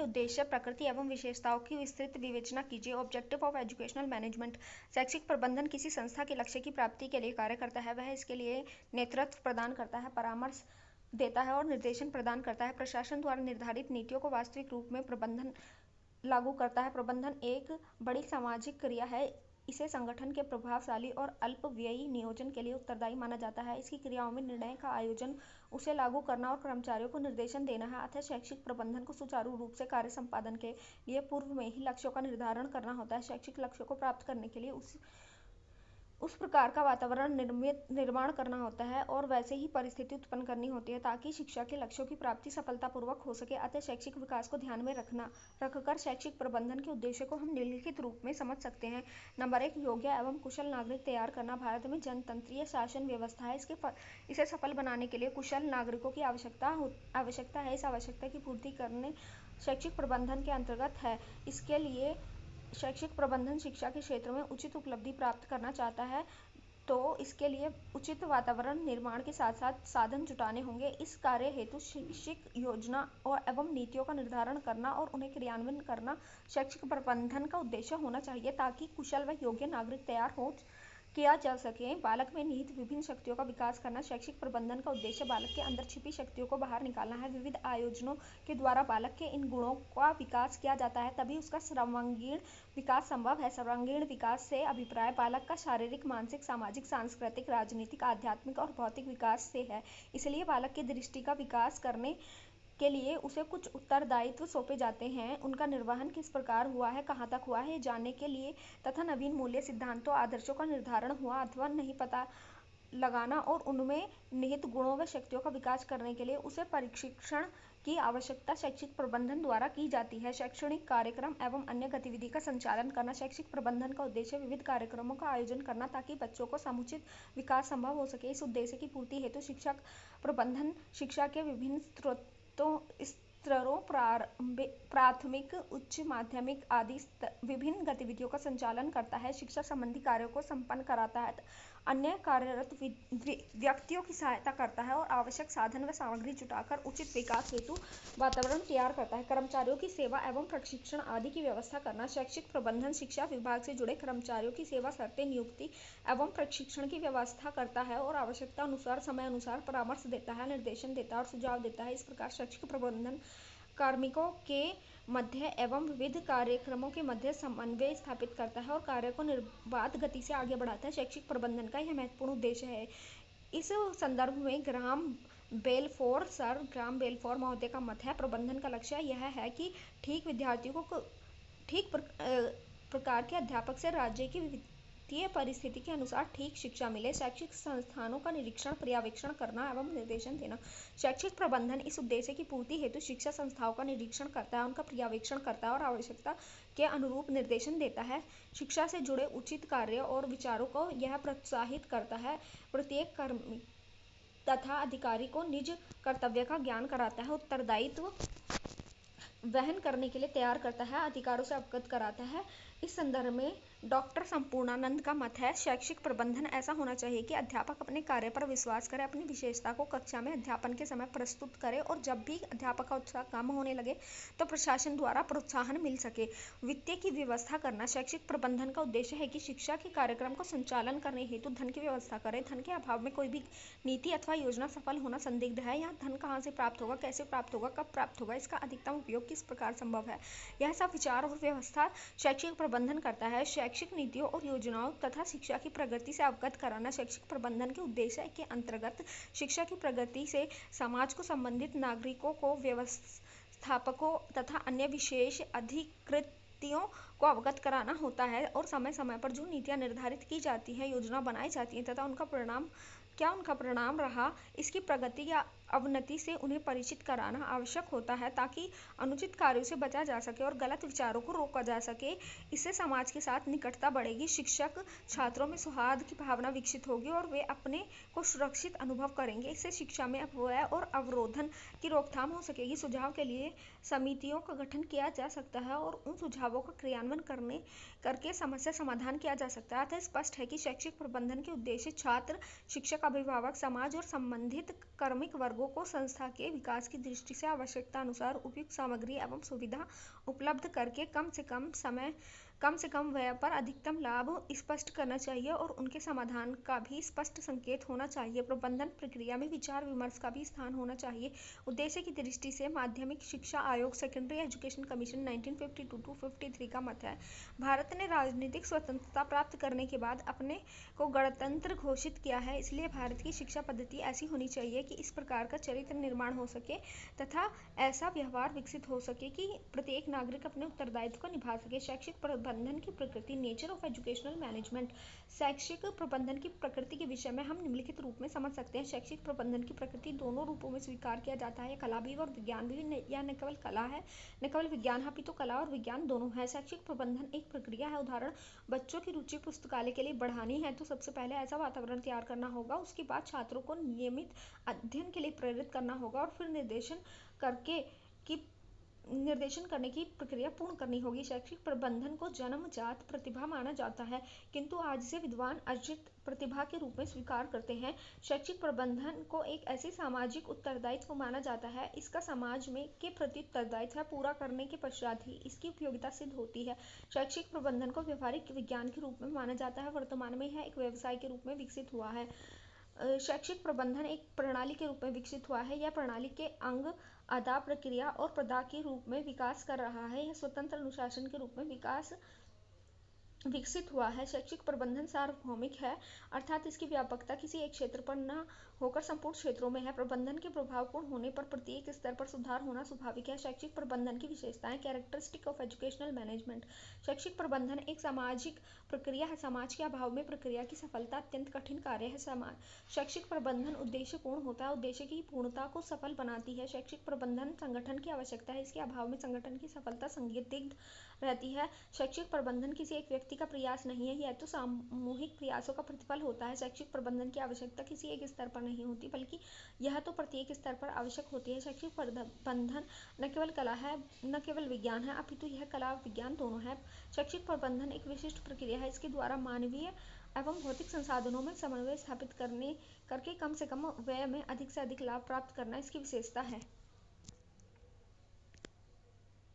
के उद्देश्य, प्रकृति एवं विशेषताओं की विस्तृत विवेचना कीजिए। Objective of educational management. शैक्षिक प्रबंधन किसी संस्था के लक्ष्य की प्राप्ति के लिए कार्य करता है। वह इसके लिए नेतृत्व प्रदान करता है, परामर्श देता है और निर्देशन प्रदान करता है। प्रशासन द्वारा निर्धारित नीतियों को वास्तविक रूप में प्रबंधन लागू करता है। प्रबंधन एक बड़ी सामाजिक क्रिया है। इसे संगठन के प्रभावशाली और अल्पव्ययी नियोजन के लिए उत्तरदायी माना जाता है। इसकी क्रियाओं में निर्णय का आयोजन, उसे लागू करना और कर्मचारियों को निर्देशन देना है। अतः शैक्षिक प्रबंधन को सुचारू रूप से कार्य संपादन के लिए पूर्व में ही लक्ष्यों का निर्धारण करना होता है। शैक्षिक लक्ष्यों को प्राप्त करने के लिए उस प्रकार का वातावरण निर्माण करना होता है और वैसे ही परिस्थिति उत्पन्न करनी होती है ताकि शिक्षा के लक्ष्यों की प्राप्ति सफलतापूर्वक हो सके। अतः शैक्षिक विकास को ध्यान में रखकर शैक्षिक प्रबंधन के उद्देश्य को हम निम्नलिखित रूप में समझ सकते हैं। नंबर 1, योग्य एवं कुशल नागरिक तैयार करना। भारत में जनतंत्रीय शासन व्यवस्था है। इसे सफल बनाने के लिए कुशल नागरिकों की आवश्यकता है। इस आवश्यकता की पूर्ति करने शैक्षिक प्रबंधन के अंतर्गत है। इसके लिए शैक्षिक प्रबंधन शिक्षा के क्षेत्र में उचित उपलब्धि प्राप्त करना चाहता है तो इसके लिए उचित वातावरण निर्माण के साथ साथ साधन जुटाने होंगे। इस कार्य हेतु शैक्षिक योजना एवं नीतियों का निर्धारण करना और उन्हें क्रियान्वयन करना शैक्षिक प्रबंधन का उद्देश्य होना चाहिए ताकि कुशल व योग्य नागरिक तैयार किया जा सके। बालक में निहित विभिन्न शक्तियों का विकास करना। शैक्षिक प्रबंधन का उद्देश्य बालक के अंदर छिपी शक्तियों को बाहर निकालना है। विविध आयोजनों के द्वारा बालक के इन गुणों का विकास किया जाता है, तभी उसका सर्वांगीण विकास संभव है। सर्वांगीण विकास से अभिप्राय बालक का शारीरिक, मानसिक, सामाजिक, सांस्कृतिक, राजनीतिक, आध्यात्मिक और भौतिक विकास से है। इसलिए बालक की दृष्टि का विकास करने के लिए उसे कुछ उत्तरदायित्व सौंपे जाते हैं। उनका निर्वहन किस प्रकार हुआ है, कहाँ तक हुआ है, जानने के लिए तथा नवीन मूल्य, सिद्धांतों, आदर्शों का निर्धारण हुआ अथवा नहीं पता लगाना और उनमें निहित गुणों व शक्तियों का विकास करने के लिए उसे प्रशिक्षण की आवश्यकता शैक्षिक प्रबंधन द्वारा की जाती है। शैक्षणिक कार्यक्रम एवं अन्य गतिविधि का संचालन करना। शैक्षिक प्रबंधन का उद्देश्य विविध कार्यक्रमों का आयोजन करना ताकि बच्चों को समुचित विकास संभव हो सके। इस उद्देश्य की पूर्ति हेतु शिक्षा प्रबंधन शिक्षा के विभिन्न स्तरों प्राथमिक, उच्च माध्यमिक आदि विभिन्न गतिविधियों का संचालन करता है। शिक्षा संबंधी कार्यों को संपन्न कराता है, अन्य कार्यरत व्यक्तियों की सहायता करता है और आवश्यक साधन व सामग्री जुटाकर उचित विकास हेतु वातावरण तैयार करता है। कर्मचारियों की सेवा एवं प्रशिक्षण आदि की व्यवस्था करना। शैक्षिक प्रबंधन शिक्षा विभाग से जुड़े कर्मचारियों की सेवा, शर्तें, नियुक्ति एवं प्रशिक्षण की व्यवस्था करता है और आवश्यकता अनुसार समय अनुसार परामर्श देता है, निर्देशन देता है और सुझाव देता है। इस प्रकार शैक्षिक प्रबंधन कार्मिकों के मध्य एवं विविध कार्यक्रमों के मध्य समन्वय स्थापित करता है और कार्य को निर्बाध गति से आगे बढ़ाता है। शैक्षिक प्रबंधन का यह महत्वपूर्ण उद्देश्य है। इस संदर्भ में ग्राम बेलफोर महोदय का मत है, प्रबंधन का लक्ष्य यह है कि ठीक विद्यार्थियों को ठीक प्रकार के अध्यापक से राज्य की वित्तीय परिस्थिति के अनुसार ठीक शिक्षा मिले। शैक्षिक संस्थानों का निरीक्षण, पर्यवेक्षण करना एवं निर्देशन देना। शैक्षिक प्रबंधन इस उद्देश्य की पूर्ति हेतु शिक्षा संस्थाओं का निरीक्षण करता है, उनका पर्यवेक्षण करता है और आवश्यकता के अनुरूप निर्देशन देता है। शिक्षा से जुड़े उचित कार्य और विचारों को यह प्रोत्साहित करता है। प्रत्येक कर्मी तथा अधिकारी को निज कर्तव्य का ज्ञान कराता है, उत्तरदायित्व वहन करने के लिए तैयार करता है, अधिकारों से अवगत कराता है। इस संदर्भ में डॉक्टर संपूर्णानंद का मत है, शैक्षिक प्रबंधन ऐसा होना चाहिए कि अध्यापक अपने कार्य पर विश्वास करे, अपनी विशेषता को कक्षा में अध्यापन के समय प्रस्तुत करे और जब भी अध्यापक का उत्साह कम होने लगे तो प्रशासन द्वारा प्रोत्साहन मिल सके। वित्तीय की व्यवस्था करना। शैक्षिक प्रबंधन का उद्देश्य है कि शिक्षा के कार्यक्रम को संचालन करने हेतु धन की व्यवस्था करे। धन के अभाव में कोई भी नीति अथवा योजना सफल होना संदिग्ध है। यहाँ धन कहाँ से प्राप्त होगा, कैसे प्राप्त होगा, कब प्राप्त होगा, इसका अधिकतम उपयोग किस प्रकार संभव है, यह सब विचार और व्यवस्था शैक्षिक प्रबंधन करता है। शैक्षिक नीतियों और योजनाओं तथा शिक्षा की प्रगति से अवगत कराना। शैक्षिक प्रबंधन के उद्देश्य के अंतर्गत शिक्षा की प्रगति से समाज को संबंधित नागरिकों को, व्यवस्थापकों तथा अन्य विशेष अधिकृतों को अवगत कराना होता है और समय समय पर जो नीतियां निर्धारित की जाती हैं, योजना बनाई जाती हैं तथा उनका परिणाम रहा, इसकी प्रगति या अवनति से उन्हें परिचित कराना आवश्यक होता है ताकि अनुचित कार्यों से बचा जा सके और गलत विचारों को रोका जा सके। इससे समाज के साथ निकटता बढ़ेगी, शिक्षक छात्रों में सौहार्द की भावना विकसित होगी और वे अपने को सुरक्षित अनुभव करेंगे। इससे शिक्षा में अपव्यय और अवरोधन की रोकथाम हो सकेगी। सुझाव के लिए समितियों का गठन किया जा सकता है और उन सुझावों का क्रियान्वयन करके समस्या समाधान किया जा सकता है। अतः स्पष्ट है कि शैक्षिक प्रबंधन के उद्देश्य छात्र, शिक्षक, अभिभावक, समाज और संबंधित कार्मिक वर्गों लोगों को संस्था के विकास की दृष्टि से आवश्यकता अनुसार उपयुक्त सामग्री एवं सुविधा उपलब्ध करके कम से कम व्यय पर अधिकतम लाभ स्पष्ट करना चाहिए और उनके समाधान का भी स्पष्ट संकेत होना चाहिए। प्रबंधन प्रक्रिया में विचार विमर्श का भी स्थान होना चाहिए। उद्देश्य की दृष्टि से माध्यमिक शिक्षा आयोग सेकेंडरी एजुकेशन कमीशन 1952-53 का मत है, भारत ने राजनीतिक स्वतंत्रता प्राप्त करने के बाद अपने को गणतंत्र घोषित किया है, इसलिए भारत की शिक्षा पद्धति ऐसी होनी चाहिए कि इस प्रकार का चरित्र निर्माण हो सके तथा ऐसा व्यवहार विकसित हो सके कि प्रत्येक नागरिक अपने उत्तरदायित्व को निभा सके। शैक्षिक प्रबंधन की प्रकृति, नेचर ऑफ एजुकेशनल मैनेजमेंट। शैक्षिक प्रबंधन की प्रकृति के विषय में हम निम्नलिखित रूप में समझ सकते हैं। शैक्षिक प्रबंधन की प्रकृति दोनों रूपों में स्वीकार किया जाता है, कला भी और विज्ञान भी। यह न केवल कला है, न केवल विज्ञान है, अपितु कला और विज्ञान दोनों है। शैक्षिक प्रबंधन एक प्रक्रिया है। उदाहरण, बच्चों की रुचि पुस्तकालय के लिए बढ़ानी है तो सबसे पहले ऐसा वातावरण तैयार करना होगा, उसके बाद छात्रों को नियमित अध्ययन के लिए प्रेरित करना होगा और फिर निर्देशन करने की प्रक्रिया पूर्ण करनी होगी। शैक्षिक प्रबंधन को जन्मजात प्रतिभा माना जाता है, किंतु आज से विद्वान अर्जित प्रतिभा के रूप में स्वीकार करते हैं। शैक्षिक प्रबंधन को एक ऐसी सामाजिक उत्तरदायित्व माना जाता है, इसका समाज में के प्रति उत्तरदायित्व है, पूरा करने के पश्चात ही इसकी उपयोगिता सिद्ध होती है। शैक्षिक प्रबंधन को व्यवहारिक विज्ञान के रूप में माना जाता है, वर्तमान में यह एक व्यवसाय के रूप में विकसित हुआ है। शैक्षिक प्रबंधन एक प्रणाली के रूप में विकसित हुआ है, यह प्रणाली के अंग, अदा, प्रक्रिया और प्रदा के रूप में विकास कर रहा है, यह स्वतंत्र अनुशासन के रूप में विकसित हुआ है। शैक्षिक प्रबंधन सार्वभौमिक है, अर्थात इसकी व्यापकता किसी एक क्षेत्र पर न होकर संपूर्ण क्षेत्रों में है। प्रबंधन के प्रभावपूर्ण होने पर प्रत्येक स्तर पर सुधार होना स्वाभाविक है। शैक्षिक प्रबंधन की विशेषताएं, कैरेक्टरिस्टिक ऑफ एजुकेशनल मैनेजमेंट। शैक्षिक प्रबंधन एक सामाजिक प्रक्रिया है, समाज के अभाव में प्रक्रिया की सफलता अत्यंत कठिन कार्य है। शैक्षिक प्रबंधन उद्देश्यपूर्ण होता है, उद्देश्य की पूर्णता को सफल बनाती है। शैक्षिक प्रबंधन संगठन की आवश्यकता है, इसके अभाव में संगठन की सफलता संदिग्ध रहती है। शैक्षिक प्रबंधन किसी एक व्यक्ति का प्रयास नहीं है, यह तो सामूहिक प्रयासों का प्रतिफल होता है। शैक्षिक प्रबंधन की आवश्यकता किसी एक स्तर पर नहीं होती, बल्कि यह तो प्रत्येक स्तर पर आवश्यक होती है। शैक्षिक प्रबंधन न केवल कला है, न केवल विज्ञान है, अपितु यह कला और विज्ञान दोनों है। शैक्षिक प्रबंधन एक विशिष्ट प्रक्रिया है, इसके द्वारा मानवीय एवं भौतिक संसाधनों में समन्वय स्थापित करके कम से कम व्यय में अधिक से अधिक लाभ प्राप्त करना इसकी विशेषता है।